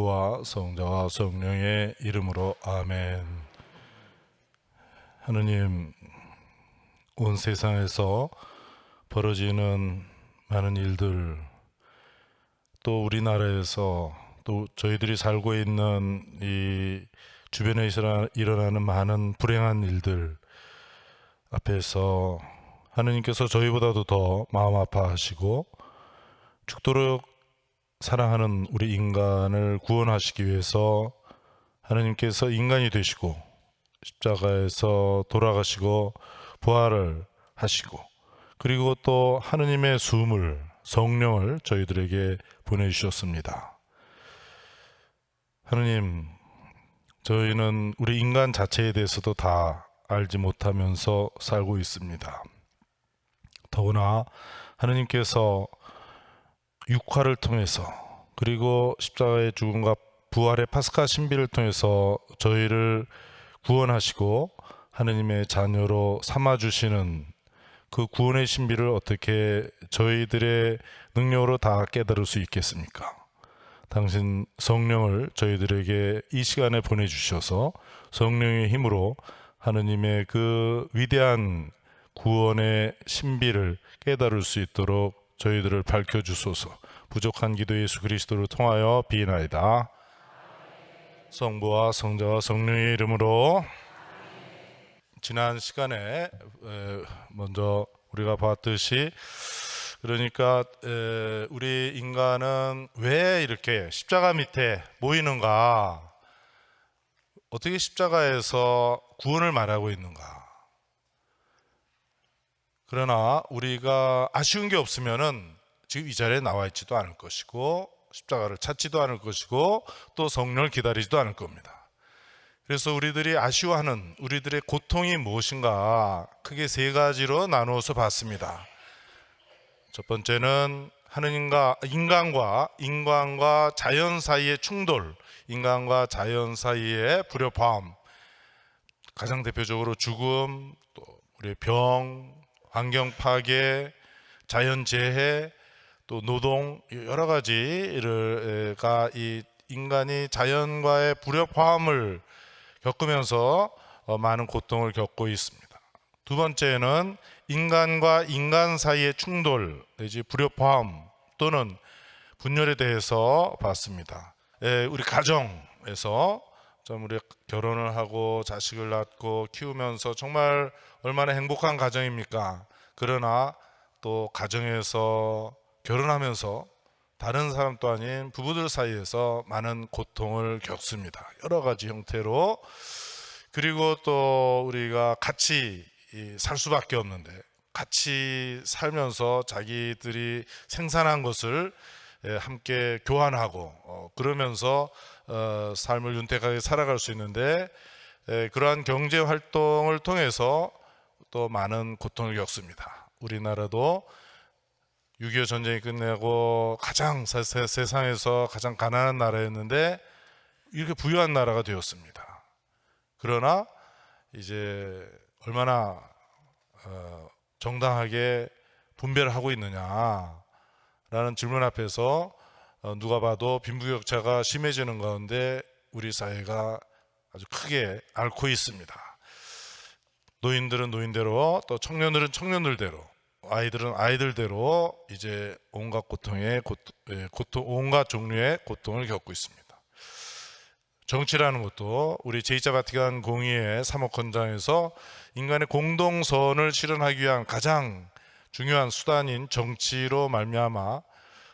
성부와 성자와 성령의 이름으로 아멘. 하느님, 온 세상에서 벌어지는 많은 일들, 또 우리나라에서 또 저희들이 살고 있는 이 주변에 일어나는 많은 불행한 일들 앞에서 하느님께서 저희보다도 더 마음 아파하시고 죽도록 사랑하는 우리 인간을 구원하시기 위해서 하느님께서 인간이 되시고 십자가에서 돌아가시고 부활을 하시고, 그리고 또 하느님의 숨을, 성령을 저희들에게 보내주셨습니다. 하느님, 저희는 우리 인간 자체에 대해서도 다 알지 못하면서 살고 있습니다. 더구나 하느님께서 육화를 통해서, 그리고 십자가의 죽음과 부활의 파스카 신비를 통해서 저희를 구원하시고 하느님의 자녀로 삼아주시는 그 구원의 신비를 어떻게 저희들의 능력으로 다 깨달을 수 있겠습니까? 당신 성령을 저희들에게 이 시간에 보내주셔서 성령의 힘으로 하느님의 그 위대한 구원의 신비를 깨달을 수 있도록 저희들을 밝혀주소서. 부족한 기도 예수 그리스도를 통하여 비나이다. 성부와 성자와 성령의 이름으로. 지난 시간에 먼저 우리가 봤듯이, 그러니까 우리 인간은 왜 이렇게 십자가 밑에 모이는가, 어떻게 십자가에서 구원을 말하고 있는가. 그러나 우리가 아쉬운 게 없으면은 지금 이 자리에 나와 있지도 않을 것이고, 십자가를 찾지도 않을 것이고, 또 성령을 기다리지도 않을 겁니다. 그래서 우리들이 아쉬워하는 우리들의 고통이 무엇인가 크게 세 가지로 나누어서 봤습니다. 첫 번째는 하느님과 인간과 자연 사이의 충돌, 인간과 자연 사이의 불협화음, 가장 대표적으로 죽음, 또 우리의 병, 환경 파괴, 자연재해, 또 노동, 여러 가지가 이 인간이 자연과의 불협화음을 겪으면서 많은 고통을 겪고 있습니다. 두 번째는 인간과 인간 사이의 충돌, 내지 불협화음 또는 분열에 대해서 봤습니다. 우리 가정에서 우리 결혼을 하고 자식을 낳고 키우면서 정말 얼마나 행복한 가정입니까? 그러나 또 가정에서 결혼하면서 다른 사람도 아닌 부부들 사이에서 많은 고통을 겪습니다. 여러 가지 형태로. 그리고 또 우리가 같이 살 수밖에 없는데, 같이 살면서 자기들이 생산한 것을 함께 교환하고 그러면서 삶을 윤택하게 살아갈 수 있는데, 그러한 경제 활동을 통해서 또 많은 고통을 겪습니다. 우리나라도 6.25 전쟁이 끝내고 가장 세상에서 가장 가난한 나라였는데 이렇게 부유한 나라가 되었습니다. 그러나 이제 얼마나 정당하게 분배를 하고 있느냐라는 질문 앞에서 누가 봐도 빈부격차가 심해지는 가운데 우리 사회가 아주 크게 앓고 있습니다. 노인들은 노인대로, 또 청년들은 청년들대로, 아이들은 아이들대로 이제 온갖 온갖 종류의 고통을 겪고 있습니다. 정치라는 것도 우리 제2차 바티칸 공의회 사목헌장에서 인간의 공동선을 실현하기 위한 가장 중요한 수단인 정치로 말미암아,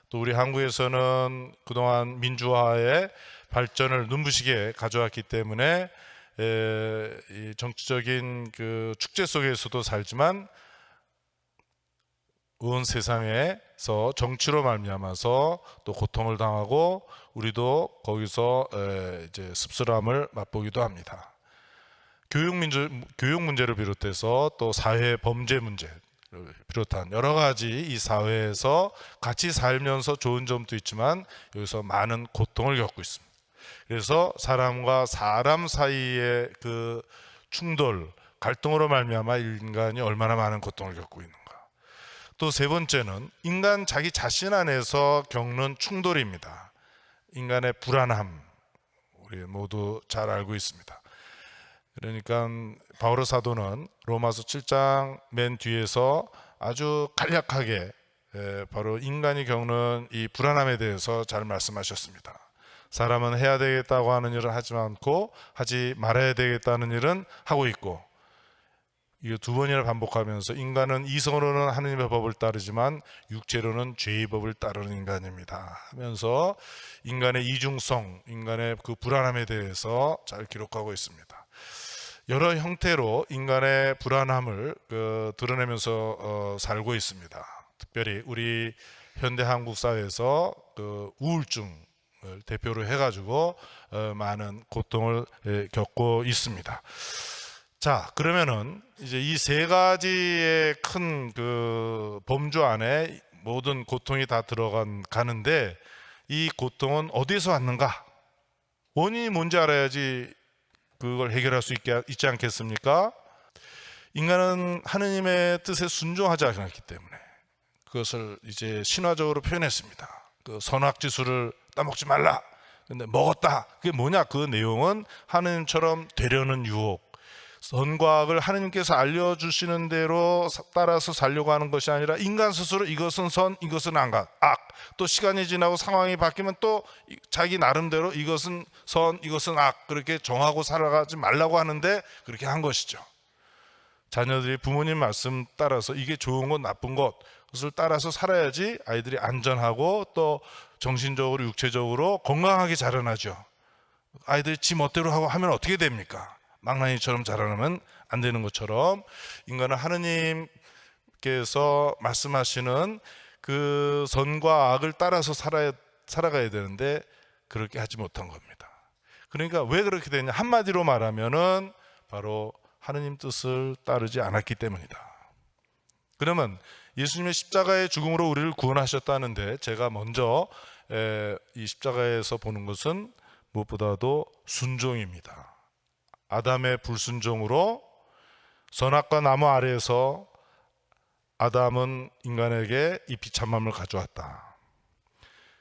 또 우리 한국에서는 그동안 민주화의 발전을 눈부시게 가져왔기 때문에 이 정치적인 그 축제 속에서도 살지만 온 세상에서 정치로 말미암아서 또 고통을 당하고 우리도 거기서 이제 씁쓸함을 맛보기도 합니다. 교육 문제를 비롯해서 또 사회 범죄 문제를 비롯한 여러 가지 이 사회에서 같이 살면서 좋은 점도 있지만 여기서 많은 고통을 겪고 있습니다. 그래서 사람과 사람 사이의 그 충돌, 갈등으로 말미암아 인간이 얼마나 많은 고통을 겪고 있는가. 또 세 번째는 인간 자기 자신 안에서 겪는 충돌입니다. 인간의 불안함, 우리 모두 잘 알고 있습니다. 그러니까 바오로 사도는 로마서 7장 맨 뒤에서 아주 간략하게 바로 인간이 겪는 이 불안함에 대해서 잘 말씀하셨습니다. 사람은 해야 되겠다고 하는 일을 하지 않고 하지 말아야 되겠다는 일은 하고 있고, 이거 두 번이나 반복하면서 인간은 이성으로는 하느님의 법을 따르지만 육체로는 죄의 법을 따르는 인간입니다 하면서 인간의 이중성, 인간의 그 불안함에 대해서 잘 기록하고 있습니다. 여러 형태로 인간의 불안함을 드러내면서 살고 있습니다. 특별히 우리 현대 한국 사회에서 우울증을 대표로 해가지고 많은 고통을 겪고 있습니다. 자, 그러면은 이제 이 세 가지의 큰 범주 안에 모든 고통이 다 가는데 이 고통은 어디서 왔는가? 원인이 뭔지 알아야지 그걸 해결할 수 있지 않겠습니까? 인간은 하느님의 뜻에 순종하지 않았기 때문에 그것을 이제 신화적으로 표현했습니다. 선악지수를 따먹지 말라. 근데 먹었다. 그게 뭐냐? 그 내용은 하느님처럼 되려는 유혹, 선과 악을 하느님께서 알려주시는 대로 따라서 살려고 하는 것이 아니라 인간 스스로 이것은 선, 이것은 악, 또 시간이 지나고 상황이 바뀌면 또 자기 나름대로 이것은 선, 이것은 악, 그렇게 정하고 살아가지 말라고 하는데 그렇게 한 것이죠. 자녀들이 부모님 말씀 따라서 이게 좋은 것, 나쁜 것, 그것을 따라서 살아야지 아이들이 안전하고 또 정신적으로 육체적으로 건강하게 자라나죠. 아이들이 지 멋대로 하고 하면 어떻게 됩니까? 망나니처럼 자라나면 안 되는 것처럼 인간은 하느님께서 말씀하시는 그 선과 악을 따라서 살아가야 되는데 그렇게 하지 못한 겁니다. 그러니까 왜 그렇게 되냐? 한마디로 말하면은 바로 하느님 뜻을 따르지 않았기 때문이다. 그러면 예수님의 십자가의 죽음으로 우리를 구원하셨다는데 제가 먼저 이 십자가에서 보는 것은 무엇보다도 순종입니다. 아담의 불순종으로 선악과 나무 아래에서 아담은 인간에게 이 비참함을 가져왔다.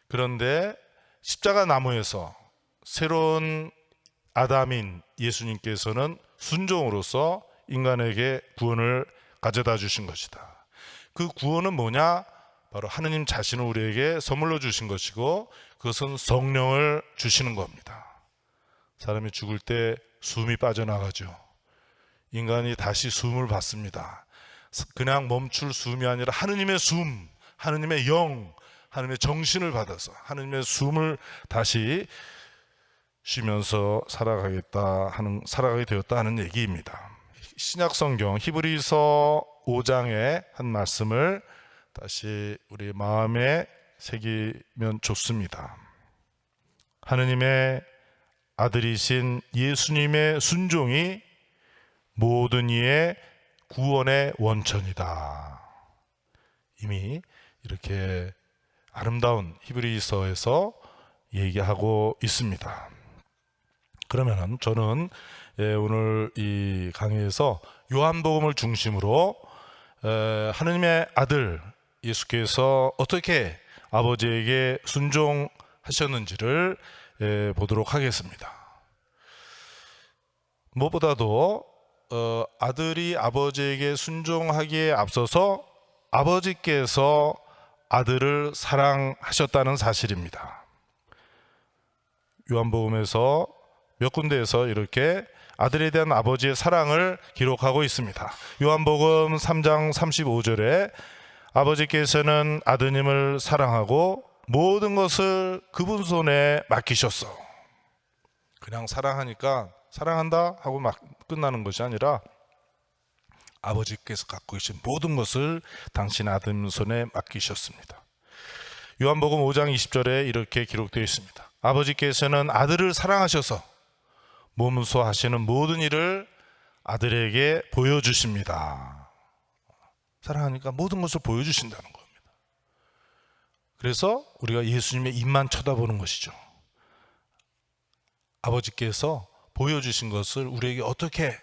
그런데 십자가 나무에서 새로운 아담인 예수님께서는 순종으로서 인간에게 구원을 가져다 주신 것이다. 그 구원은 뭐냐? 바로 하느님 자신을 우리에게 선물로 주신 것이고 그것은 성령을 주시는 겁니다. 사람이 죽을 때 숨이 빠져나가죠. 인간이 다시 숨을 받습니다. 그냥 멈출 숨이 아니라 하느님의 숨, 하느님의 영, 하느님의 정신을 받아서 하느님의 숨을 다시 쉬면서 살아가게 되었다 하는 얘기입니다. 신약 성경 히브리서 5장의 한 말씀을 다시 우리 마음에 새기면 좋습니다. 하느님의 아들이신 예수님의 순종이 모든 이의 구원의 원천이다. 이미 이렇게 아름다운 히브리서에서 얘기하고 있습니다. 그러면 저는 오늘 이 강의에서 요한복음을 중심으로 하느님의 아들 예수께서 어떻게 아버지에게 순종하셨는지를 보도록 하겠습니다. 무엇보다도 아들이 아버지에게 순종하기에 앞서서 아버지께서 아들을 사랑하셨다는 사실입니다. 요한복음에서 몇 군데에서 이렇게 아들에 대한 아버지의 사랑을 기록하고 있습니다. 요한복음 3장 35절에 아버지께서는 아드님을 사랑하고 모든 것을 그분 손에 맡기셨어. 그냥 사랑하니까 사랑한다 하고 막 끝나는 것이 아니라 아버지께서 갖고 계신 모든 것을 당신 아들 손에 맡기셨습니다. 요한복음 5장 20절에 이렇게 기록되어 있습니다. 아버지께서는 아들을 사랑하셔서 몸소 하시는 모든 일을 아들에게 보여주십니다. 사랑하니까 모든 것을 보여주신다는 겁니다. 그래서 우리가 예수님의 입만 쳐다보는 것이죠. 아버지께서 보여주신 것을 우리에게 어떻게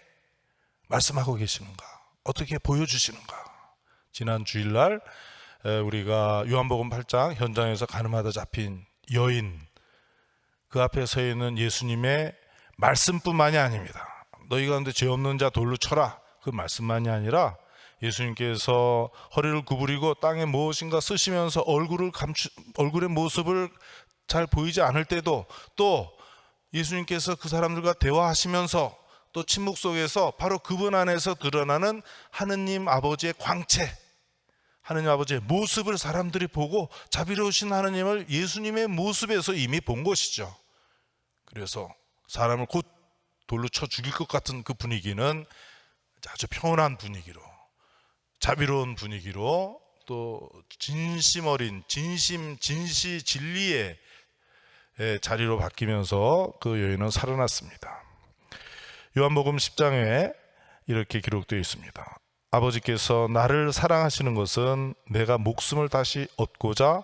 말씀하고 계시는가, 어떻게 보여주시는가. 지난 주일날 우리가 요한복음 8장 현장에서 가늠하다 잡힌 여인, 그 앞에 서 있는 예수님의 말씀뿐만이 아닙니다. 너희 가운데 죄 없는 자 돌로 쳐라. 그 말씀만이 아니라 예수님께서 허리를 구부리고 땅에 무엇인가 쓰시면서 얼굴의 모습을 잘 보이지 않을 때도, 또 예수님께서 그 사람들과 대화하시면서 또 침묵 속에서 바로 그분 안에서 드러나는 하느님 아버지의 광채, 하느님 아버지의 모습을 사람들이 보고 자비로우신 하느님을 예수님의 모습에서 이미 본 것이죠. 그래서 사람을 곧 돌로 쳐 죽일 것 같은 그 분위기는 아주 평온한 분위기로, 자비로운 분위기로, 또 진심 어린 진시 진리의 자리로 바뀌면서 그 여인은 살아났습니다. 요한복음 10장에 이렇게 기록되어 있습니다. 아버지께서 나를 사랑하시는 것은 내가 목숨을 다시 얻고자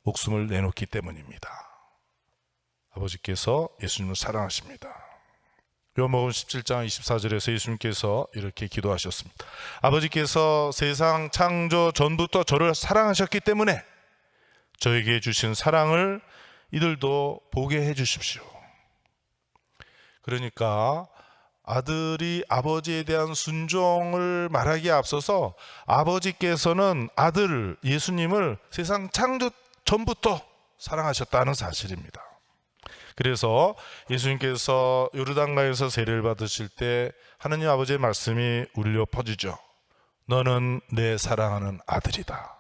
목숨을 내놓기 때문입니다. 아버지께서 예수님을 사랑하십니다. 요한복음 17장 24절에서 예수님께서 이렇게 기도하셨습니다. 아버지께서 세상 창조 전부터 저를 사랑하셨기 때문에 저에게 주신 사랑을 이들도 보게 해 주십시오. 그러니까 아들이 아버지에 대한 순종을 말하기에 앞서서 아버지께서는 아들 예수님을 세상 창조 전부터 사랑하셨다는 사실입니다. 그래서 예수님께서 요르단강에서 세례를 받으실 때 하느님 아버지의 말씀이 울려 퍼지죠. 너는 내 사랑하는 아들이다.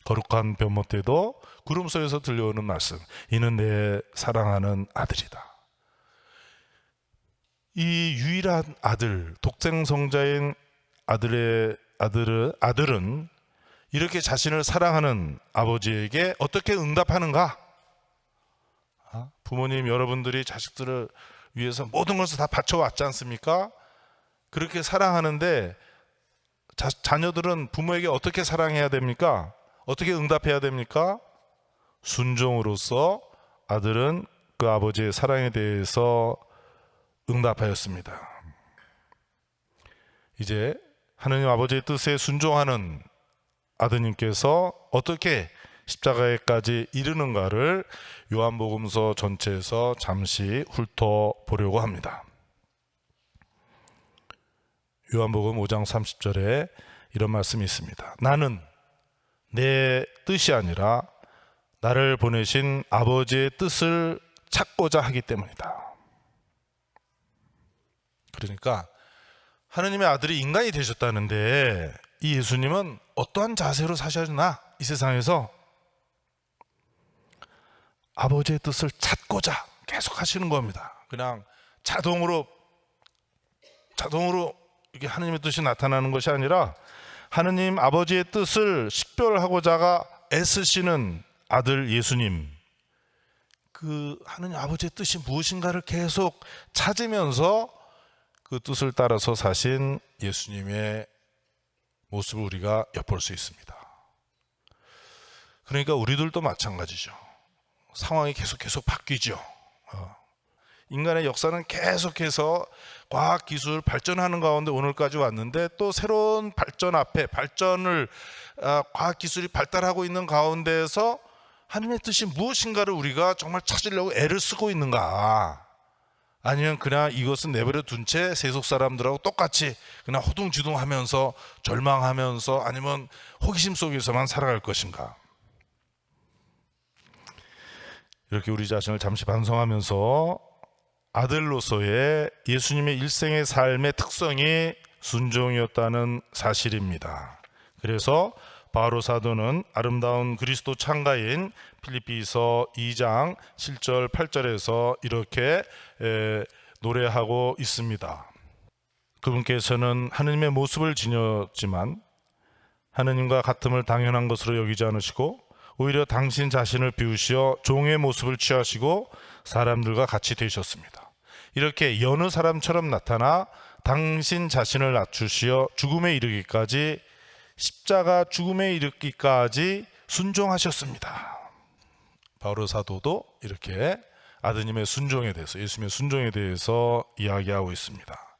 거룩한 변모 때도 구름 속에서 들려오는 말씀, 이는 내 사랑하는 아들이다. 이 유일한 아들, 독생성자인 아들은 이렇게 자신을 사랑하는 아버지에게 어떻게 응답하는가? 부모님 여러분들이 자식들을 위해서 모든 것을 다 바쳐왔지 않습니까? 그렇게 사랑하는데 자녀들은 부모에게 어떻게 사랑해야 됩니까? 어떻게 응답해야 됩니까? 순종으로서 아들은 그 아버지의 사랑에 대해서 응답하였습니다. 이제 하느님 아버지의 뜻에 순종하는 아드님께서 어떻게 십자가에까지 이르는가를 요한복음서 전체에서 잠시 훑어보려고 합니다. 요한복음 5장 30절에 이런 말씀이 있습니다. 나는 내 뜻이 아니라 나를 보내신 아버지의 뜻을 찾고자 하기 때문이다. 그러니까 하느님의 아들이 인간이 되셨다는데 이 예수님은 어떠한 자세로 사셨나? 이 세상에서 아버지의 뜻을 찾고자 계속 하시는 겁니다. 그냥 자동으로 이게 하느님의 뜻이 나타나는 것이 아니라 하느님 아버지의 뜻을 식별하고자가 애쓰시는 아들 예수님, 그 하느님 아버지의 뜻이 무엇인가를 계속 찾으면서 그 뜻을 따라서 사신 예수님의 모습을 우리가 엿볼 수 있습니다. 그러니까 우리들도 마찬가지죠. 상황이 계속 바뀌죠. 인간의 역사는 계속해서 과학기술 발전하는 가운데 오늘까지 왔는데 또 새로운 발전 앞에 과학기술이 발달하고 있는 가운데에서 하나님의 뜻이 무엇인가를 우리가 정말 찾으려고 애를 쓰고 있는가, 아니면 그냥 이것은 내버려 둔 채 세속 사람들하고 똑같이 그냥 허둥지둥하면서 절망하면서 아니면 호기심 속에서만 살아갈 것인가. 이렇게 우리 자신을 잠시 반성하면서 아들로서의 예수님의 일생의 삶의 특성이 순종이었다는 사실입니다. 그래서 바로 사도는 아름다운 그리스도 창가인 필립비서 2장 7절 8절에서 이렇게 노래하고 있습니다. 그분께서는 하느님의 모습을 지녔지만 하느님과 같음을 당연한 것으로 여기지 않으시고 오히려 당신 자신을 비우시어 종의 모습을 취하시고 사람들과 같이 되셨습니다. 이렇게 여느 사람처럼 나타나 당신 자신을 낮추시어 죽음에 이르기까지, 십자가 죽음에 이르기까지 순종하셨습니다. 바로 사도도 이렇게 아드님의 순종에 대해서, 예수님의 순종에 대해서 이야기하고 있습니다.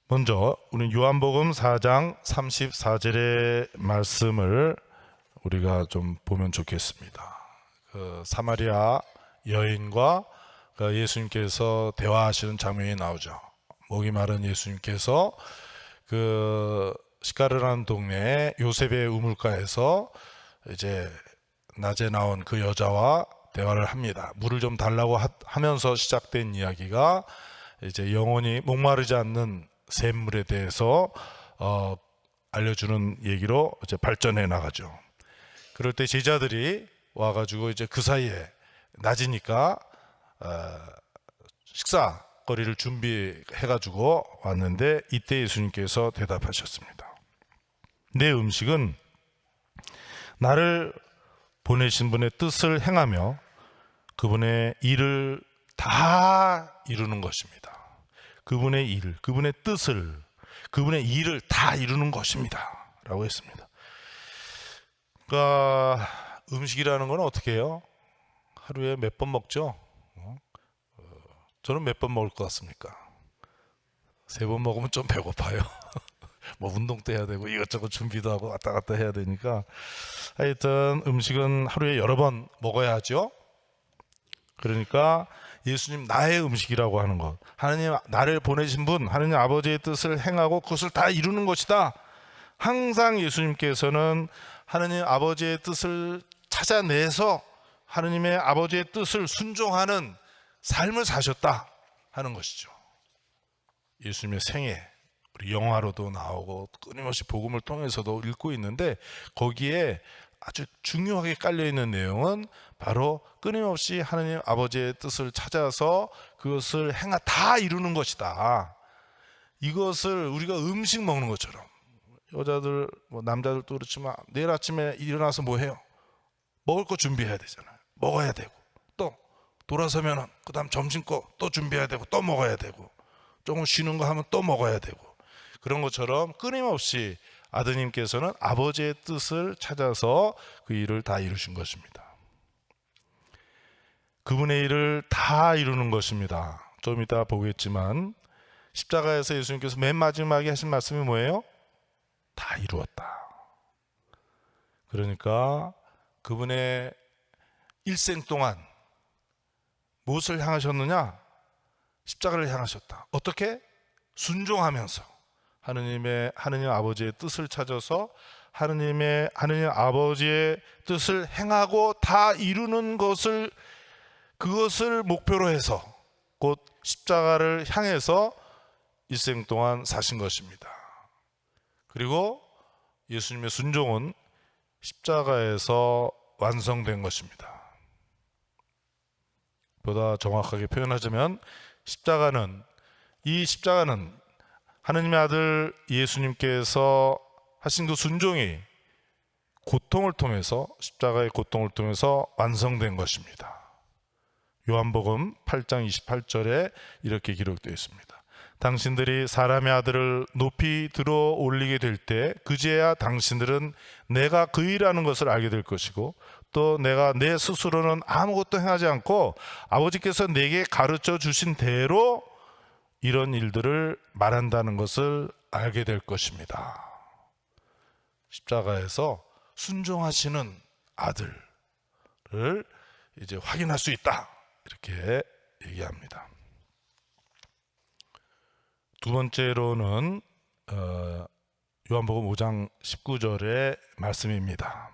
먼저 우리 요한복음 4장 34절의 말씀을 우리가 좀 보면 좋겠습니다. 그 사마리아 여인과 그 예수님께서 대화하시는 장면이 나오죠. 목이 마른 예수님께서 그 시카르라는 동네에 요셉의 우물가에서 이제 낮에 나온 그 여자와 대화를 합니다. 물을 좀 달라고 하면서 시작된 이야기가 이제 영원히 목마르지 않는 샘물에 대해서 알려주는 얘기로 이제 발전해 나가죠. 그럴 때 제자들이 와가지고 이제 그 사이에 낮이니까 식사거리를 준비해가지고 왔는데 이때 예수님께서 대답하셨습니다. 내 음식은 나를 보내신 분의 뜻을 행하며 그분의 일을 다 이루는 것입니다. 그분의 일, 그분의 뜻을, 그분의 일을 다 이루는 것입니다 라고 했습니다. 그러니까 음식이라는 건 어떻게 해요? 하루에 몇 번 먹죠? 저는 몇 번 먹을 것 같습니까? 3번 먹으면 좀 배고파요. 뭐 운동도 해야 되고 이것저것 준비도 하고 왔다 갔다 해야 되니까 하여튼 음식은 하루에 여러 번 먹어야 하죠. 그러니까 예수님 나의 음식이라고 하는 것, 하나님 나를 보내신 분, 하나님 아버지의 뜻을 행하고 그것을 다 이루는 것이다. 항상 예수님께서는 하나님 아버지의 뜻을 찾아내서 하나님의 아버지의 뜻을 순종하는 삶을 사셨다 하는 것이죠. 예수님의 생애, 우리 영화로도 나오고 끊임없이 복음을 통해서도 읽고 있는데 거기에 아주 중요하게 깔려있는 내용은 바로 끊임없이 하나님 아버지의 뜻을 찾아서 그것을 다 이루는 것이다. 이것을 우리가 음식 먹는 것처럼, 여자들 뭐 남자들도 그렇지만 내일 아침에 일어나서 뭐 해요? 먹을 거 준비해야 되잖아요. 먹어야 되고 또 돌아서면은 그 다음 점심 거 또 준비해야 되고 또 먹어야 되고 조금 쉬는 거 하면 또 먹어야 되고, 그런 것처럼 끊임없이 아드님께서는 아버지의 뜻을 찾아서 그 일을 다 이루신 것입니다. 그분의 일을 다 이루는 것입니다. 좀 이따 보겠지만 십자가에서 예수님께서 맨 마지막에 하신 말씀이 뭐예요? 다 이루었다. 그러니까 그분의 일생 동안 무엇을 향하셨느냐? 십자가를 향하셨다. 어떻게? 순종하면서 하느님 아버지의 뜻을 찾아서 하느님 아버지의 뜻을 행하고 다 이루는 것을, 그것을 목표로 해서 곧 십자가를 향해서 일생 동안 사신 것입니다. 그리고 예수님의 순종은 십자가에서 완성된 것입니다. 보다 정확하게 표현하자면 이 십자가는 하느님의 아들 예수님께서 하신 그 순종이 고통을 통해서, 십자가의 고통을 통해서 완성된 것입니다. 요한복음 8장 28절에 이렇게 기록되어 있습니다. 당신들이 사람의 아들을 높이 들어 올리게 될 때 그제야 당신들은 내가 그 일하는 것을 알게 될 것이고 또 내가 내 스스로는 아무것도 행하지 않고 아버지께서 내게 가르쳐 주신 대로 이런 일들을 말한다는 것을 알게 될 것입니다. 십자가에서 순종하시는 아들을 이제 확인할 수 있다, 이렇게 얘기합니다. 두 번째로는 요한복음 5장 19절의 말씀입니다.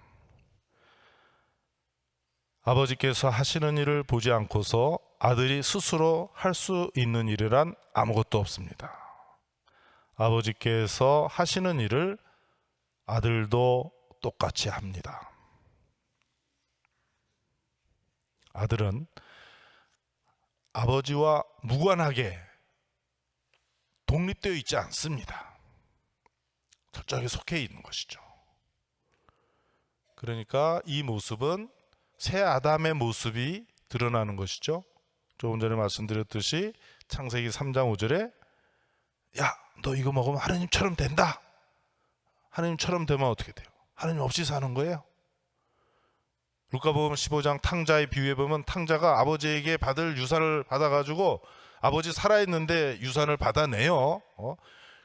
아버지께서 하시는 일을 보지 않고서 아들이 스스로 할 수 있는 일이란 아무것도 없습니다. 아버지께서 하시는 일을 아들도 똑같이 합니다. 아들은 아버지와 무관하게 독립되어 있지 않습니다. 철저하게 속해 있는 것이죠. 그러니까 이 모습은 새 아담의 모습이 드러나는 것이죠. 조금 전에 말씀드렸듯이 창세기 3장 5절에 야, 너 이거 먹으면 하느님처럼 된다. 하느님처럼 되면 어떻게 돼요? 하느님 없이 사는 거예요. 루카복음 15장 탕자의 비유에 보면 탕자가 아버지에게 받을 유산을 받아가지고 아버지 살아있는데 유산을 받아내요.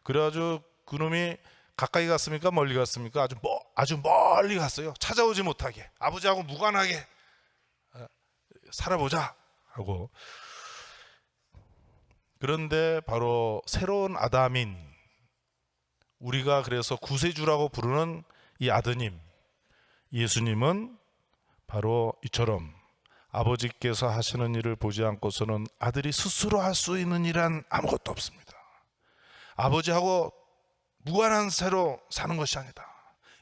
그래가지고 그놈이 가까이 갔습니까? 멀리 갔습니까? 아주 멀리 갔어요. 찾아오지 못하게, 아버지하고 무관하게 살아보자 하고. 그런데 바로 새로운 아담인, 우리가 그래서 구세주라고 부르는 이 아드님 예수님은 바로 이처럼 아버지께서 하시는 일을 보지 않고서는 아들이 스스로 할 수 있는 일은 아무것도 없습니다. 아버지하고 무관한 새로 사는 것이 아니다.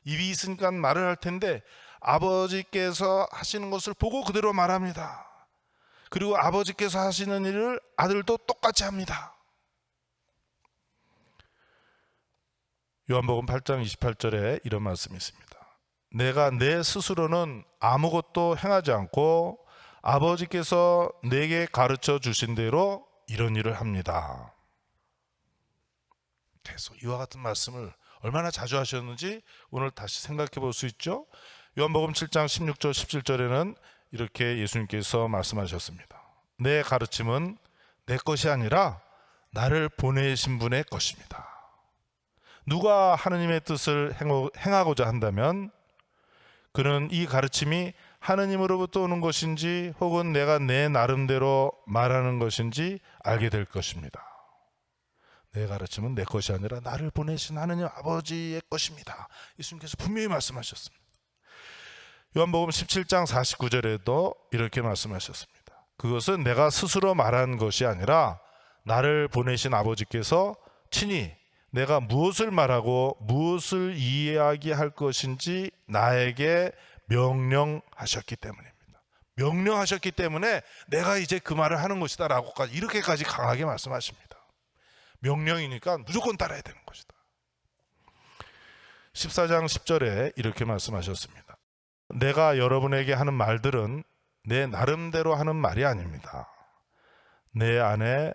입이 있으니까 말을 할 텐데 아버지께서 하시는 것을 보고 그대로 말합니다. 그리고 아버지께서 하시는 일을 아들도 똑같이 합니다. 요한복음 8장 28절에 이런 말씀이 있습니다. 내가 내 스스로는 아무것도 행하지 않고 아버지께서 내게 가르쳐 주신 대로 이런 일을 합니다. 계속 이와 같은 말씀을 얼마나 자주 하셨는지 오늘 다시 생각해 볼 수 있죠. 요한복음 7장 16절 17절에는 이렇게 예수님께서 말씀하셨습니다. 내 가르침은 내 것이 아니라 나를 보내신 분의 것입니다. 누가 하느님의 뜻을 행하고자 한다면 그는 이 가르침이 하느님으로부터 오는 것인지 혹은 내가 내 나름대로 말하는 것인지 알게 될 것입니다. 내 가르침은 내 것이 아니라 나를 보내신 하느님 아버지의 것입니다. 예수님께서 분명히 말씀하셨습니다. 요한복음 17장 49절에도 이렇게 말씀하셨습니다. 그것은 내가 스스로 말한 것이 아니라 나를 보내신 아버지께서 친히 내가 무엇을 말하고 무엇을 이야기할 것인지 나에게 명령하셨기 때문입니다. 명령하셨기 때문에 내가 이제 그 말을 하는 것이다 라고까지 이렇게까지 강하게 말씀하십니다. 명령이니까 무조건 따라야 되는 것이다. 14장 10절에 이렇게 말씀하셨습니다. 내가 여러분에게 하는 말들은 내 나름대로 하는 말이 아닙니다. 내 안에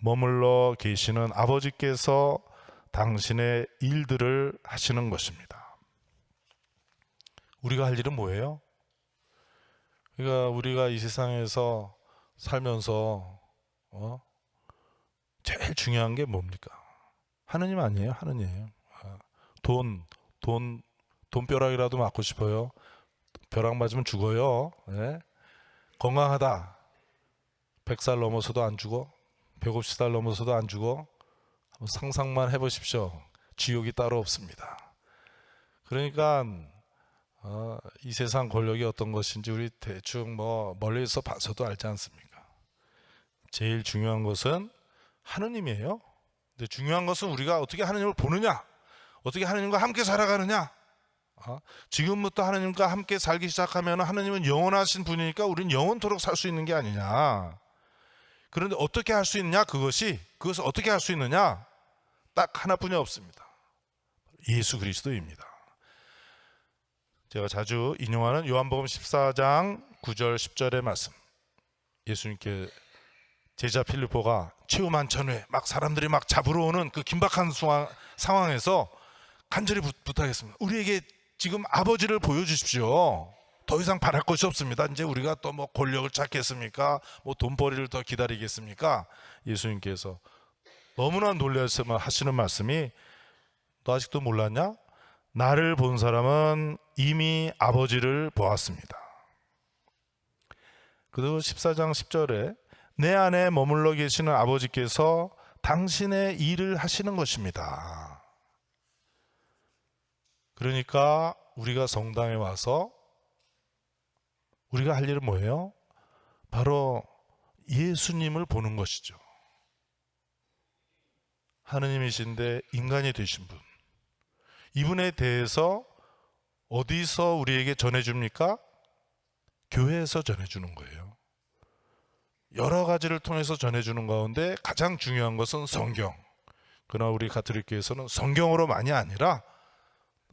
머물러 계시는 아버지께서 당신의 일들을 하시는 것입니다. 우리가 할 일은 뭐예요? 그러니까 우리가 이 세상에서 살면서 제일 중요한 게 뭡니까? 하느님 아니에요? 하느님이에요. 돈벼락이라도 맞고 싶어요? 벼락 맞으면 죽어요. 네? 건강하다. 100살 넘어서도 안 죽어? 150살 넘어서도 안 죽어? 상상만 해보십시오. 지옥이 따로 없습니다. 그러니까 이 세상 권력이 어떤 것인지 우리 대충 멀리서 봐서도 알지 않습니까? 제일 중요한 것은 하느님이에요. 근데 중요한 것은 우리가 어떻게 하느님을 보느냐, 어떻게 하느님과 함께 살아가느냐. 지금부터 하느님과 함께 살기 시작하면 하느님은 영원하신 분이니까 우리는 영원토록 살 수 있는 게 아니냐. 그런데 어떻게 할 수 있느냐? 그것을 어떻게 할 수 있느냐? 딱 하나뿐이 없습니다. 예수 그리스도입니다. 제가 자주 인용하는 요한복음 14장 9절 10절의 말씀. 예수님께 제자 필리포가 최후만 전후에 막 사람들이 막 잡으러 오는 그 긴박한 상황에서 간절히 부탁했습니다. 우리에게 지금 아버지를 보여주십시오. 더 이상 바랄 것이 없습니다. 이제 우리가 또 권력을 찾겠습니까? 돈벌이를 더 기다리겠습니까? 예수님께서 너무나 놀라서 하시는 말씀이 너 아직도 몰랐냐? 나를 본 사람은 이미 아버지를 보았습니다. 그리고 14장 10절에 내 안에 머물러 계시는 아버지께서 당신의 일을 하시는 것입니다. 그러니까 우리가 성당에 와서 우리가 할 일은 뭐예요? 바로 예수님을 보는 것이죠. 하느님이신데 인간이 되신 분, 이분에 대해서 어디서 우리에게 전해줍니까? 교회에서 전해주는 거예요. 여러 가지를 통해서 전해주는 가운데 가장 중요한 것은 성경. 그러나 우리 가톨릭 교회에서는 성경으로만이 아니라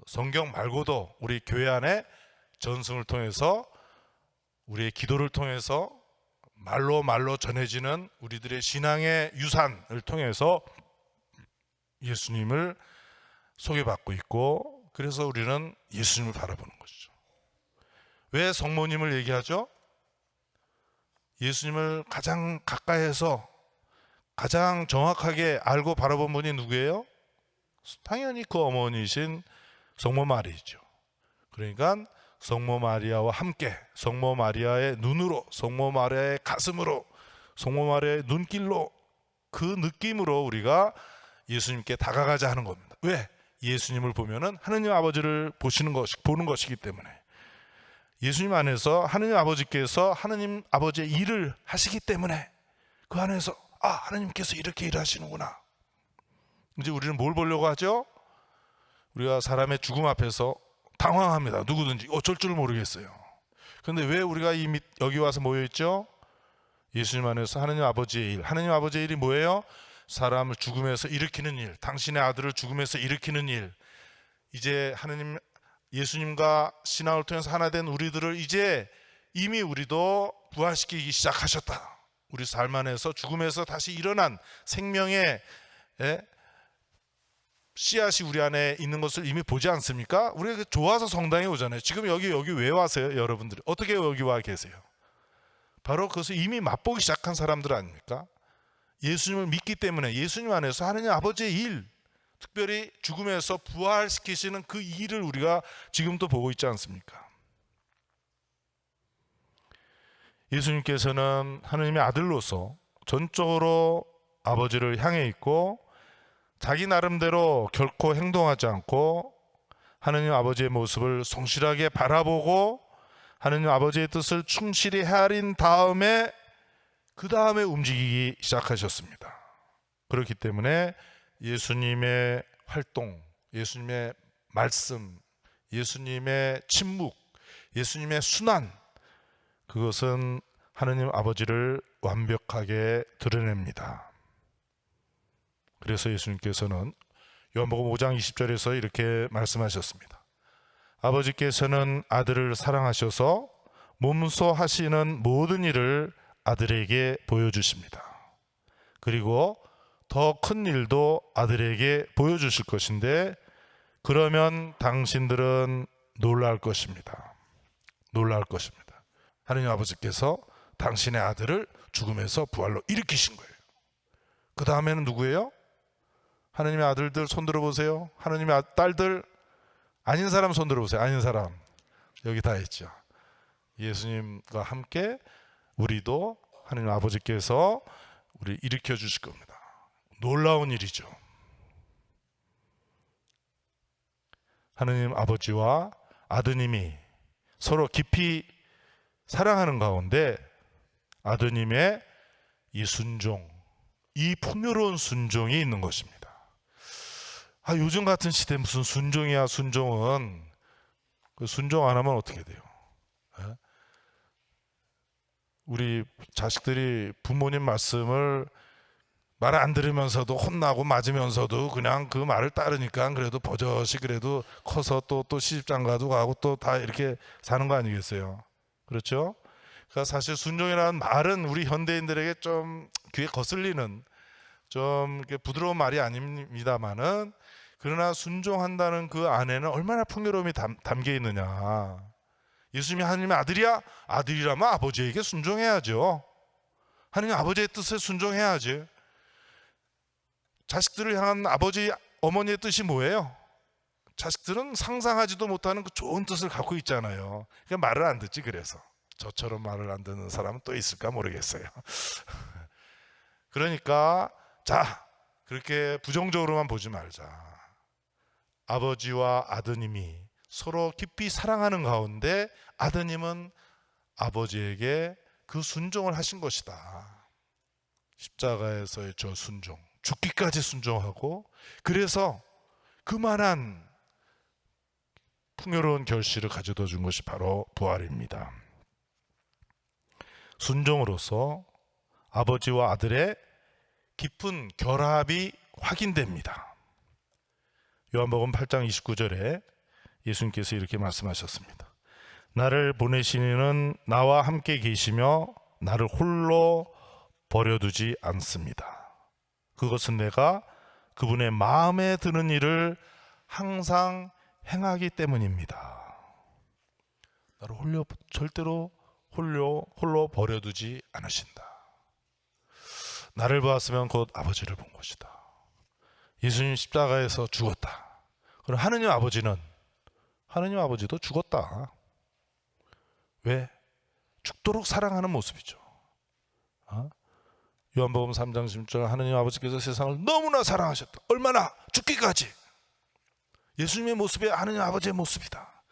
성경 말고도 우리 교회 안에 전승을 통해서 우리의 기도를 통해서 말로 전해지는 우리들의 신앙의 유산을 통해서 예수님을 소개받고 있고, 그래서 우리는 예수님을 바라보는 것이죠. 왜 성모님을 얘기하죠? 예수님을 가장 가까이에서 가장 정확하게 알고 바라본 분이 누구예요? 당연히 그 어머니이신 성모 마리이죠. 그러니까 성모 마리아와 함께 성모 마리아의 눈으로, 성모 마리아의 가슴으로, 성모 마리아의 눈길로, 그 느낌으로 우리가 예수님께 다가가자 하는 겁니다. 왜? 예수님을 보면은 하느님 아버지를 보는 것이기 때문에, 예수님 안에서 하느님 아버지께서 하느님 아버지의 일을 하시기 때문에 그 안에서 하느님께서 이렇게 일하시는구나. 이제 우리는 뭘 보려고 하죠? 우리가 사람의 죽음 앞에서 당황합니다. 누구든지 어쩔 줄 모르겠어요. 그런데 왜 우리가 이미 여기 와서 모여있죠? 예수님 안에서 하느님 아버지의 일, 하느님 아버지의 일이 뭐예요? 사람을 죽음에서 일으키는 일, 당신의 아들을 죽음에서 일으키는 일. 이제 하느님, 예수님과 신앙을 통해서 하나 된 우리들을 이제 이미 우리도 부활시키기 시작하셨다. 우리 삶 안에서 죽음에서 다시 일어난 생명의 씨앗이 우리 안에 있는 것을 이미 보지 않습니까? 우리가 좋아서 성당에 오잖아요. 지금 여기 왜 와세요? 여러분들이 어떻게 여기 와 계세요? 바로 그것을 이미 맛보기 시작한 사람들 아닙니까? 예수님을 믿기 때문에 예수님 안에서 하느님 아버지의 일, 특별히 죽음에서 부활시키시는 그 일을 우리가 지금도 보고 있지 않습니까? 예수님께서는 하느님의 아들로서 전적으로 아버지를 향해 있고 자기 나름대로 결코 행동하지 않고 하느님 아버지의 모습을 성실하게 바라보고 하느님 아버지의 뜻을 충실히 헤아린 다음에 그 다음에 움직이기 시작하셨습니다. 그렇기 때문에 예수님의 활동, 예수님의 말씀, 예수님의 침묵, 예수님의 순환, 그것은 하느님 아버지를 완벽하게 드러냅니다. 그래서 예수님께서는 요한복음 5장 20절에서 이렇게 말씀하셨습니다. 아버지께서는 아들을 사랑하셔서 몸소 하시는 모든 일을 아들에게 보여주십니다. 그리고 더 큰 일도 아들에게 보여주실 것인데 그러면 당신들은 놀랄 것입니다. 놀랄 것입니다. 하느님 아버지께서 당신의 아들을 죽음에서 부활로 일으키신 거예요. 그 다음에는 누구예요? 하느님의 아들들 손 들어보세요. 하느님의 딸들, 아닌 사람 손 들어보세요. 아닌 사람 여기 다 있죠. 예수님과 함께 우리도 하느님 아버지께서 우리 일으켜 주실 겁니다. 놀라운 일이죠. 하느님 아버지와 아드님이 서로 깊이 사랑하는 가운데 아드님의 이 순종, 이 풍요로운 순종이 있는 것입니다. 요즘 같은 시대에 무슨 순종이야. 순종은 그 순종 안 하면 어떻게 돼요? 우리 자식들이 부모님 말씀을 말 안 들으면서도 혼나고 맞으면서도 그냥 그 말을 따르니까 그래도 버젓이 그래도 커서 또 시집장가도 가고 또 다 이렇게 사는 거 아니겠어요? 그렇죠? 그러니까 사실 순종이라는 말은 우리 현대인들에게 좀 귀에 거슬리는 좀 이렇게 부드러운 말이 아닙니다만은, 그러나 순종한다는 그 안에는 얼마나 풍요로움이 담겨 있느냐. 예수님이 하나님의 아들이야? 아들이라면 아버지에게 순종해야죠. 하나님 아버지의 뜻에 순종해야지. 자식들을 향한 아버지, 어머니의 뜻이 뭐예요? 자식들은 상상하지도 못하는 그 좋은 뜻을 갖고 있잖아요. 그러니까 말을 안 듣지. 그래서 저처럼 말을 안 듣는 사람은 또 있을까 모르겠어요. 그러니까 자, 그렇게 부정적으로만 보지 말자. 아버지와 아드님이 서로 깊이 사랑하는 가운데 아드님은 아버지에게 그 순종을 하신 것이다. 십자가에서의 저 순종, 죽기까지 순종하고, 그래서 그만한 풍요로운 결실을 가져다 준 것이 바로 부활입니다. 순종으로서 아버지와 아들의 깊은 결합이 확인됩니다. 요한복음 8장 29절에 예수님께서 이렇게 말씀하셨습니다. 나를 보내신 이는 나와 함께 계시며 나를 홀로 버려두지 않습니다. 그것은 내가 그분의 마음에 드는 일을 항상 행하기 때문입니다. 나를 절대로 홀로 버려두지 않으신다. 나를 보았으면 곧 아버지를 본 것이다. 예수님 십자가에서 죽었다. 그럼 하느님 아버지도 죽었다. 왜? 죽도록 사랑하는 모습이죠. 요한복음 3장 16절 하느님 아버지께서 세상을 너무나 사랑하셨다. 얼마나? 죽기까지. 예수님의 모습이 하느님 아버지의 모습이다.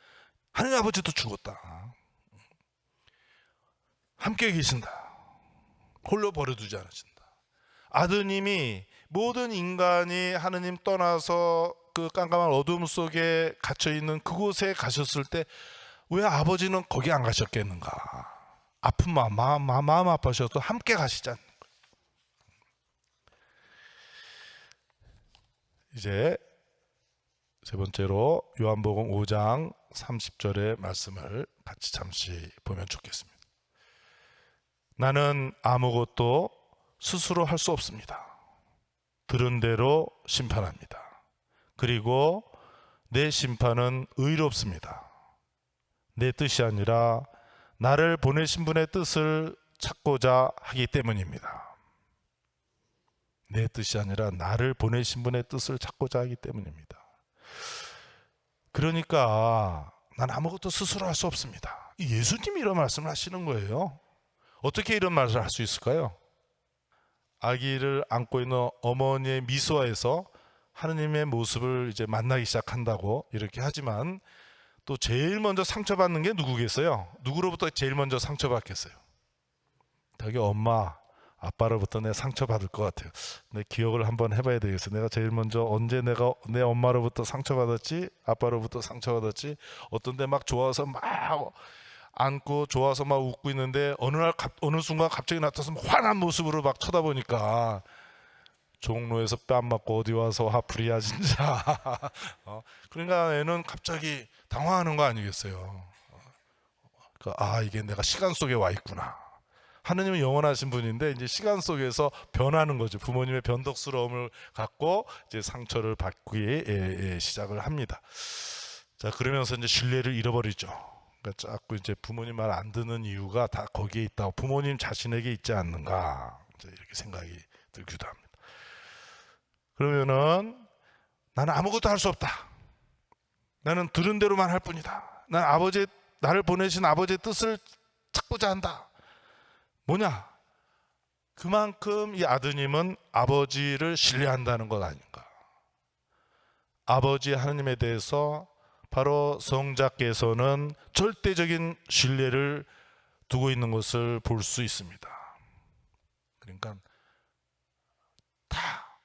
하느님 아버지도 죽었다. 함께 계신다. 홀로 버려두지 않으신다. 아드님이 모든 인간이 하느님 떠나서 그 깜깜한 어둠 속에 갇혀있는 그곳에 가셨을 때 왜 아버지는 거기 안 가셨겠는가? 아픈 마음 아파셔도 함께 가시지 않는 거예요. 이제 세 번째로 요한복음 5장 30절의 말씀을 같이 잠시 보면 좋겠습니다. 나는 아무것도 스스로 할 수 없습니다. 들은 대로 심판합니다. 그리고 내 심판은 의롭습니다. 내 뜻이 아니라 나를 보내신 분의 뜻을 찾고자 하기 때문입니다. 내 뜻이 아니라 나를 보내신 분의 뜻을 찾고자 하기 때문입니다. 그러니까 난 아무것도 스스로 할 수 없습니다. 예수님이 이런 말씀을 하시는 거예요. 어떻게 이런 말을 할 수 있을까요? 아기를 안고 있는 어머니의 미소에서 하느님의 모습을 이제 만나기 시작한다고 이렇게 하지만 또 제일 먼저 상처받는 게 누구겠어요? 누구로부터 제일 먼저 상처받겠어요? 자기 엄마, 아빠로부터 내 상처받을 것 같아요. 내 기억을 한번 해봐야 되겠어요. 내가 제일 먼저 언제 내가 내 엄마로부터 상처받았지? 아빠로부터 상처받았지? 어떤 데 막 좋아서 막 안고 좋아서 막 웃고 있는데 어느 순간 갑자기 나타나서 환한 모습으로 막 쳐다보니까 종로에서 뺨 맞고 어디 와서 화풀이야 진짜. 그러니까 애는 갑자기 당황하는 거 아니겠어요? 이게 내가 시간 속에 와 있구나. 하느님은 영원하신 분인데 이제 시간 속에서 변하는 거죠. 부모님의 변덕스러움을 갖고 이제 상처를 받기 시작을 합니다. 자, 그러면서 이제 신뢰를 잃어버리죠. 그러니까 자꾸 이제 부모님 말 안 듣는 이유가 다 거기에 있다고, 부모님 자신에게 있지 않는가, 이렇게 생각이 들기도 합니다. 그러면은 나는 아무것도 할 수 없다. 나는 들은 대로만 할 뿐이다. 난 나를 보내신 아버지의 뜻을 찾고자 한다. 뭐냐? 그만큼 이 아드님은 아버지를 신뢰한다는 것 아닌가. 아버지 하느님에 대해서 바로 성자께서는 절대적인 신뢰를 두고 있는 것을 볼 수 있습니다. 그러니까 다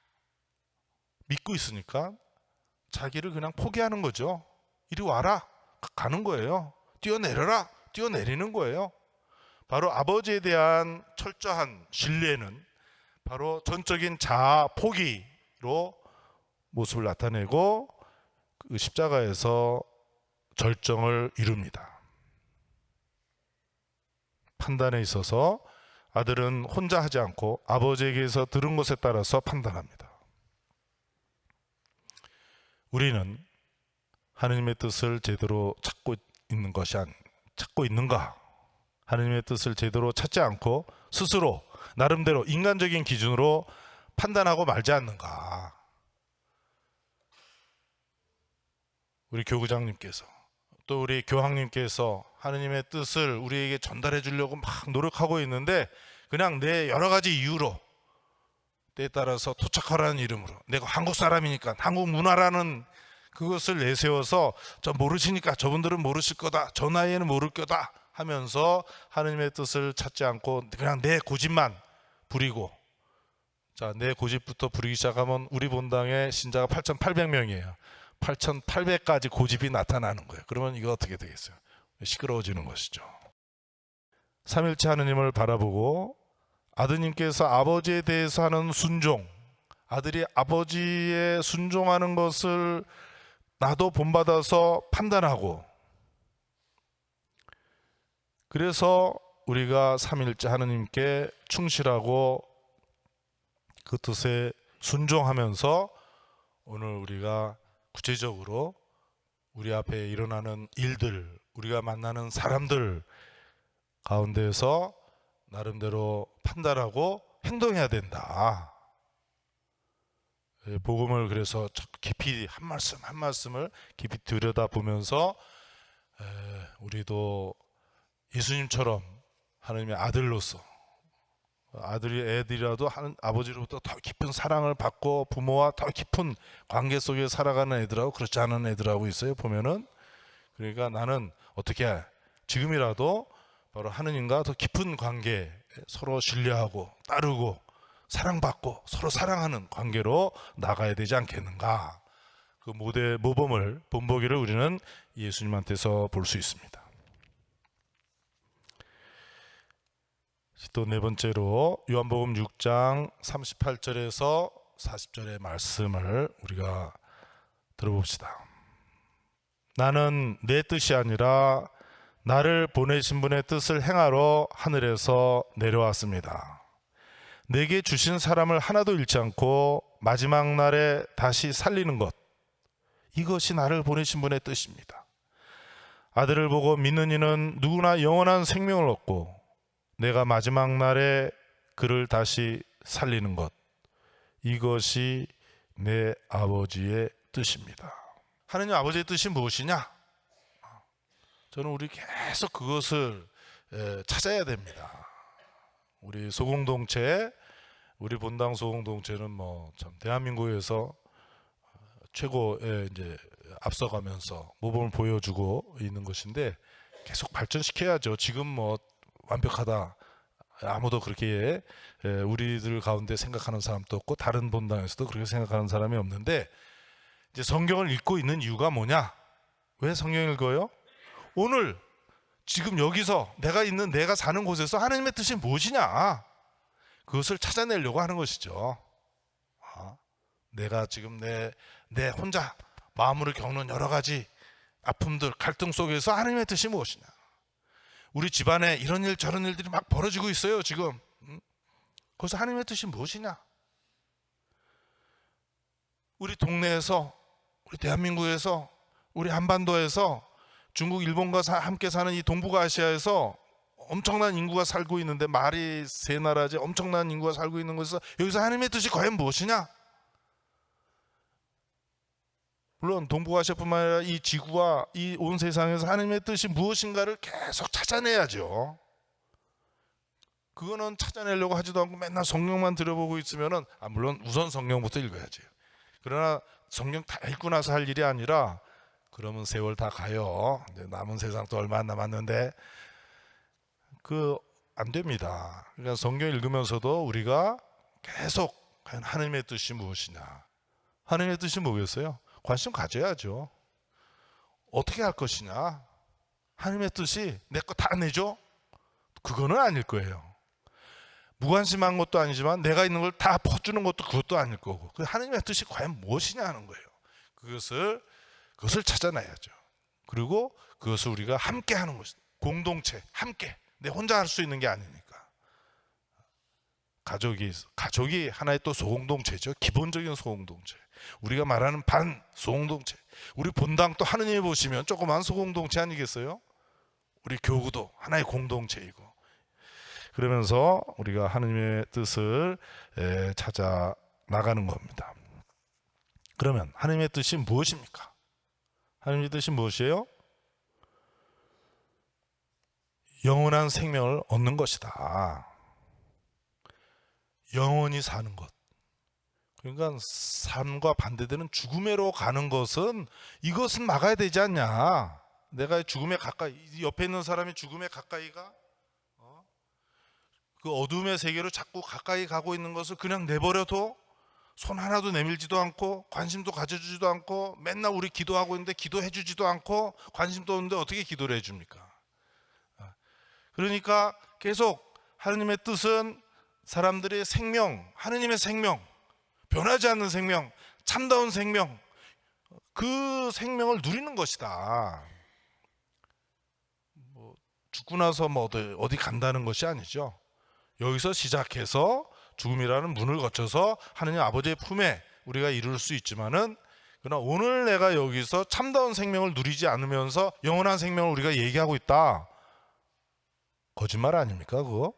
믿고 있으니까 자기를 그냥 포기하는 거죠. 이리 와라, 가는 거예요. 뛰어내려라, 뛰어내리는 거예요. 바로 아버지에 대한 철저한 신뢰는 바로 전적인 자아 포기로 모습을 나타내고 그 십자가에서 절정을 이룹니다. 판단에 있어서 아들은 혼자 하지 않고 아버지에게서 들은 것에 따라서 판단합니다. 우리는 하느님의 뜻을 제대로 찾고 있는가? 하느님의 뜻을 제대로 찾지 않고 스스로 나름대로 인간적인 기준으로 판단하고 말지 않는가? 우리 교구장님께서 또 우리 교황님께서 하느님의 뜻을 우리에게 전달해 주려고 막 노력하고 있는데 그냥 내 여러 가지 이유로 때에 따라서 토착하라는 이름으로 내가 한국 사람이니까 한국 문화라는 그것을 내세워서 저 모르시니까 저분들은 모르실 거다, 저 나이에는 모를 거다 하면서 하느님의 뜻을 찾지 않고 그냥 내 고집만 부리고, 자, 내 고집부터 부리기 시작하면 우리 본당의 신자가 8,800명이에요. 8,800가지 고집이 나타나는 거예요. 그러면 이거 어떻게 되겠어요? 시끄러워지는 것이죠. 삼일체 하느님을 바라보고 아드님께서 아버지에 대해서 하는 순종, 아들이 아버지에 순종하는 것을 나도 본받아서 판단하고, 그래서 우리가 삼일째 하느님께 충실하고 그 뜻에 순종하면서 오늘 우리가 구체적으로 우리 앞에 일어나는 일들, 우리가 만나는 사람들 가운데서 나름대로 판단하고 행동해야 된다. 복음을 그래서 깊이 한 말씀 한 말씀을 깊이 들여다보면서 우리도 예수님처럼 하나님의 아들로서 애들이라도 아버지로부터 더 깊은 사랑을 받고 부모와 더 깊은 관계 속에 살아가는 애들하고 그렇지 않은 애들하고 있어요. 보면은 그러니까 나는 어떻게 지금이라도 바로 하느님과 더 깊은 관계, 서로 신뢰하고 따르고 사랑받고 서로 사랑하는 관계로 나가야 되지 않겠는가. 그 모범을 본보기를 우리는 예수님한테서 볼 수 있습니다. 또 네 번째로 요한복음 6장 38절에서 40절의 말씀을 우리가 들어봅시다. 나는 내 뜻이 아니라 나를 보내신 분의 뜻을 행하러 하늘에서 내려왔습니다. 내게 주신 사람을 하나도 잃지 않고 마지막 날에 다시 살리는 것, 이것이 나를 보내신 분의 뜻입니다. 아들을 보고 믿는 이는 누구나 영원한 생명을 얻고 내가 마지막 날에 그를 다시 살리는 것, 이것이 내 아버지의 뜻입니다. 하느님 아버지의 뜻이 무엇이냐? 저는 우리 계속 그것을 찾아야 됩니다. 우리 소공동체, 우리 본당 소공동체는 참 대한민국에서 최고의 이제 앞서가면서 모범을 보여주고 있는 것인데 계속 발전시켜야죠. 지금 완벽하다, 아무도 그렇게 우리들 가운데 생각하는 사람도 없고 다른 본당에서도 그렇게 생각하는 사람이 없는데, 이제 성경을 읽고 있는 이유가 뭐냐? 왜 성경을 읽어요? 오늘 지금 여기서 내가 사는 곳에서 하나님의 뜻이 무엇이냐, 그것을 찾아내려고 하는 것이죠. 내가 지금 내 혼자 마음으로 겪는 여러 가지 아픔들, 갈등 속에서 하나님의 뜻이 무엇이냐. 우리 집안에 이런 일 저런 일들이 막 벌어지고 있어요 지금. 거기서 하나님의 뜻이 무엇이냐. 우리 동네에서, 우리 대한민국에서, 우리 한반도에서, 중국, 일본과 함께 사는 이 동북아시아에서 엄청난 인구가 살고 있는데, 말이 세 나라지 엄청난 인구가 살고 있는 곳에서 여기서 하나님의 뜻이 과연 무엇이냐. 물론 동북아시아뿐만 아니라 이 지구와 이 온 세상에서 하나님의 뜻이 무엇인가를 계속 찾아내야죠. 그거는 찾아내려고 하지도 않고 맨날 성경만 들여보고 있으면은, 물론 우선 성경부터 읽어야지. 그러나 성경 다 읽고 나서 할 일이 아니라, 그러면 세월 다 가요. 이제 남은 세상 또 얼마 안 남았는데, 안 됩니다. 그러니까 성경 읽으면서도 우리가 계속 하나님의 뜻이 무엇이냐, 하나님의 뜻이 뭐겠어요? 관심 가져야죠. 어떻게 할 것이냐. 하나님의 뜻이 내 거 다 내줘? 그거는 아닐 거예요. 무관심한 것도 아니지만 내가 있는 걸 다 퍼주는 것도 그것도 아닐 거고, 하나님의 뜻이 과연 무엇이냐 하는 거예요. 그것을 찾아내야죠. 그리고 그것을 우리가 함께 하는 것이다. 공동체, 함께. 내 혼자 할 수 있는 게 아니니까. 가족이 하나의 또 소공동체죠. 기본적인 소공동체. 우리가 말하는 반 소공동체. 우리 본당 또 하느님이 보시면 조그만 소공동체 아니겠어요? 우리 교구도 하나의 공동체이고. 그러면서 우리가 하느님의 뜻을 찾아 나가는 겁니다. 그러면 하느님의 뜻이 무엇입니까? 하느님의 뜻이 무엇이에요? 영원한 생명을 얻는 것이다. 영원히 사는 것. 그러니까 삶과 반대되는 죽음으로 가는 것은, 이것은 막아야 되지 않냐. 내가 죽음에 가까이, 옆에 있는 사람이 죽음에 가까이가 그 어둠의 세계로 자꾸 가까이 가고 있는 것을 그냥 내버려둬? 손 하나도 내밀지도 않고 관심도 가져주지도 않고, 맨날 우리 기도하고 있는데 기도해 주지도 않고 관심도 없는데 어떻게 기도를 해줍니까? 그러니까 계속 하느님의 뜻은 사람들의 생명, 하느님의 생명, 변하지 않는 생명, 참다운 생명, 그 생명을 누리는 것이다. 죽고 나서 어디 간다는 것이 아니죠. 여기서 시작해서 죽음이라는 문을 거쳐서 하느님 아버지의 품에 우리가 이룰 수 있지만은, 그러나 오늘 내가 여기서 참다운 생명을 누리지 않으면서 영원한 생명을 우리가 얘기하고 있다. 거짓말 아닙니까 그거?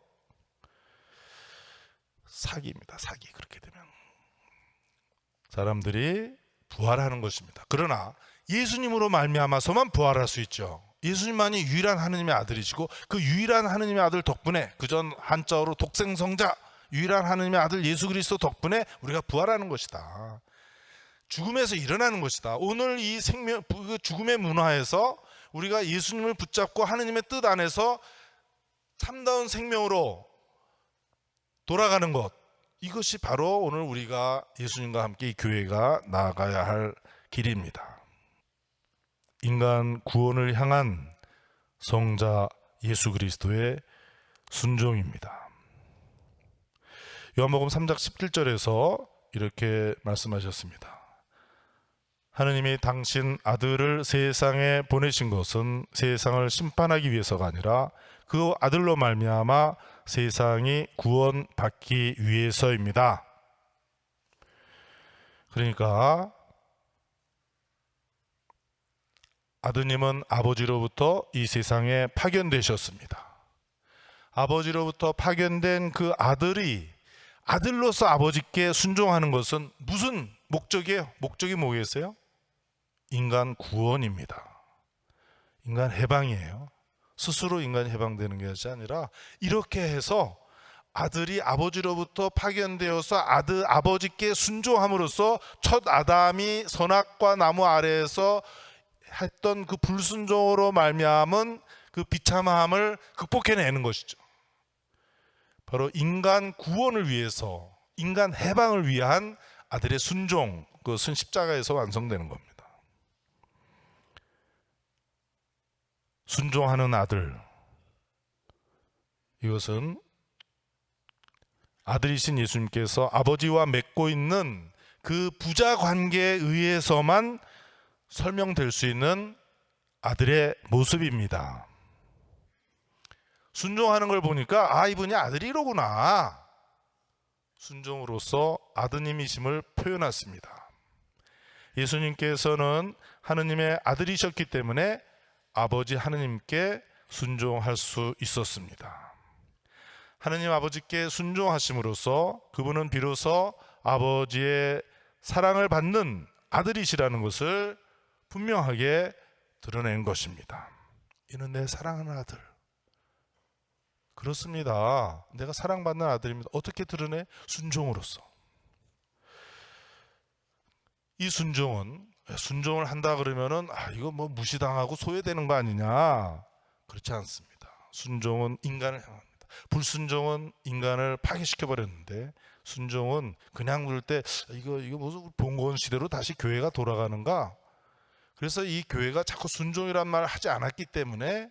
사기입니다. 사기. 그렇게 되면 사람들이 부활하는 것입니다. 그러나 예수님으로 말미암아서만 부활할 수 있죠. 예수님만이 유일한 하느님의 아들이시고 그 유일한 하느님의 아들 덕분에, 그전 한자어로 독생성자, 유일한 하느님의 아들 예수 그리스도 덕분에 우리가 부활하는 것이다. 죽음에서 일어나는 것이다. 오늘 이 생명, 그 죽음의 문화에서 우리가 예수님을 붙잡고 하느님의 뜻 안에서 참다운 생명으로 돌아가는 것, 이것이 바로 오늘 우리가 예수님과 함께 이 교회가 나아가야 할 길입니다. 인간 구원을 향한 성자 예수 그리스도의 순종입니다. 요한복음 3장 17절에서 이렇게 말씀하셨습니다. 하느님이 당신 아들을 세상에 보내신 것은 세상을 심판하기 위해서가 아니라 그 아들로 말미암아 세상이 구원받기 위해서입니다. 그러니까 아드님은 아버지로부터 이 세상에 파견되셨습니다. 아버지로부터 파견된 그 아들이 아들로서 아버지께 순종하는 것은 무슨 목적이에요? 목적이 뭐겠어요? 인간 구원입니다. 인간 해방이에요. 스스로 인간이 해방되는 것이 아니라 이렇게 해서 아들이 아버지로부터 파견되어서 아버지께 순종함으로써 첫 아담이 선악과 나무 아래에서 했던 그 불순종으로 말미암은 그 비참함을 극복해내는 것이죠. 바로 인간 구원을 위해서, 인간 해방을 위한 아들의 순종, 그것은 십자가에서 완성되는 겁니다. 순종하는 아들, 이것은 아들이신 예수님께서 아버지와 맺고 있는 그 부자 관계에 의해서만 설명될 수 있는 아들의 모습입니다. 순종하는 걸 보니까 이분이 아들이로구나. 순종으로서 아드님이심을 표현했습니다. 예수님께서는 하느님의 아들이셨기 때문에 아버지 하느님께 순종할 수 있었습니다. 하느님 아버지께 순종하심으로써 그분은 비로소 아버지의 사랑을 받는 아들이시라는 것을 분명하게 드러낸 것입니다. 이는 내 사랑하는 아들. 그렇습니다. 내가 사랑받는 아들입니다. 어떻게 드러내? 순종으로써. 이 순종을 한다 그러면은 이거 뭐 무시당하고 소외되는 거 아니냐? 그렇지 않습니다. 순종은 인간을 향합니다. 불순종은 인간을 파괴시켜 버렸는데, 순종은 그냥 둘 때 이거 무슨 봉건 시대로 다시 교회가 돌아가는가? 그래서 이 교회가 자꾸 순종이란 말을 하지 않았기 때문에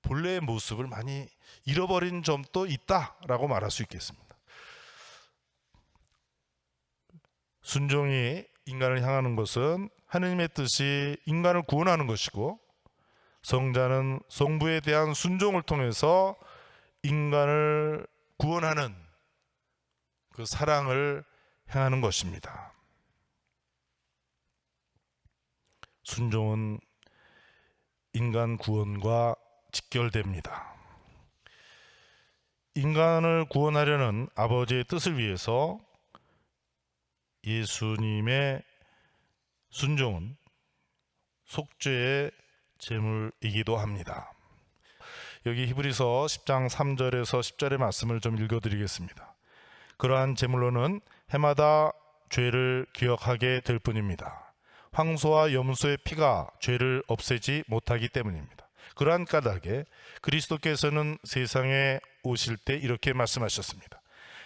본래의 모습을 많이 잃어버린 점도 있다라고 말할 수 있겠습니다. 순종이 인간을 향하는 것은 하느님의 뜻이 인간을 구원하는 것이고, 성자는 성부에 대한 순종을 통해서 인간을 구원하는 그 사랑을 향하는 것입니다. 순종은 인간 구원과 직결됩니다. 인간을 구원하려는 아버지의 뜻을 위해서 예수님의 순종은 속죄의 제물이기도 합니다. 여기 히브리서 10장 3절에서 10절의 말씀을 좀 읽어드리겠습니다. 그러한 제물로는 해마다 죄를 기억하게 될 뿐입니다. 황소와 염소의 피가 죄를 없애지 못하기 때문입니다. 그러한 까닭에 그리스도께서는 세상에 오실 때 이렇게 말씀하셨습니다.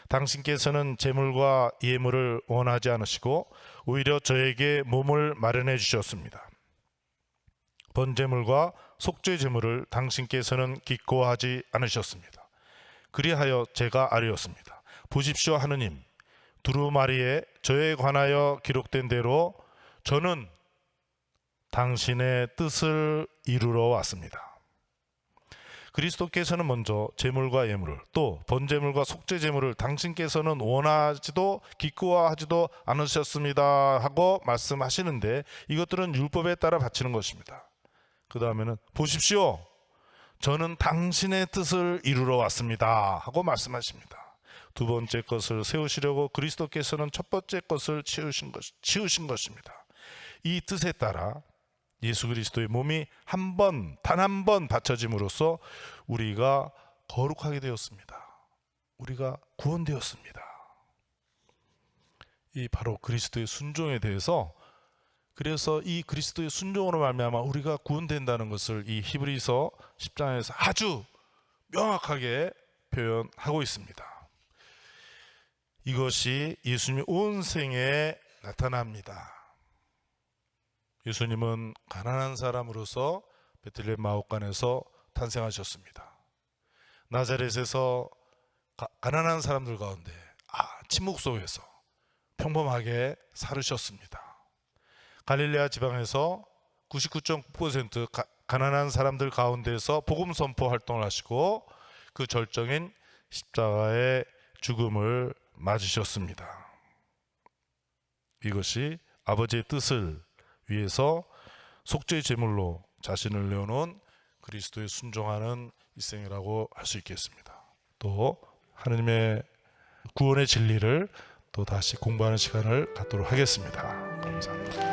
당신께서는 제물과 예물을 원하지 않으시고 오히려 저에게 몸을 마련해 주셨습니다. 번제물과 속죄 제물을 당신께서는 기꺼워하지 않으셨습니다. 그리하여 제가 아뢰었습니다. 보십시오 하느님, 두루마리에 저에 관하여 기록된 대로 저는 당신의 뜻을 이루러 왔습니다. 그리스도께서는 먼저 제물과 예물을, 또 번제물과 속죄 제물을 당신께서는 원하지도 기꺼워하지도 않으셨습니다 하고 말씀하시는데, 이것들은 율법에 따라 바치는 것입니다. 그 다음에는 보십시오, 저는 당신의 뜻을 이루러 왔습니다 하고 말씀하십니다. 두 번째 것을 세우시려고 그리스도께서는 첫 번째 것을 치우신 것입니다. 이 뜻에 따라 예수 그리스도의 몸이 단 한 번 바쳐짐으로써 우리가 거룩하게 되었습니다. 우리가 구원되었습니다. 이 바로 그리스도의 순종에 대해서, 그래서 이 그리스도의 순종으로 말미암아 우리가 구원된다는 것을 이 히브리서 10장에서 아주 명확하게 표현하고 있습니다. 이것이 예수님의 온 생에 나타납니다. 예수님은 가난한 사람으로서 베들레헴 마옥간에서 탄생하셨습니다. 나자렛에서 가난한 사람들 가운데 침묵 속에서 평범하게 살으셨습니다. 갈릴레아 지방에서 99.9% 가난한 사람들 가운데서 복음 선포 활동을 하시고 그 절정인 십자가의 죽음을 맞으셨습니다. 이것이 아버지의 뜻을 위해서 속죄의 제물로 자신을 내어놓은 그리스도에 순종하는 일생이라고 할 수 있겠습니다. 또 하느님의 구원의 진리를 또 다시 공부하는 시간을 갖도록 하겠습니다. 감사합니다.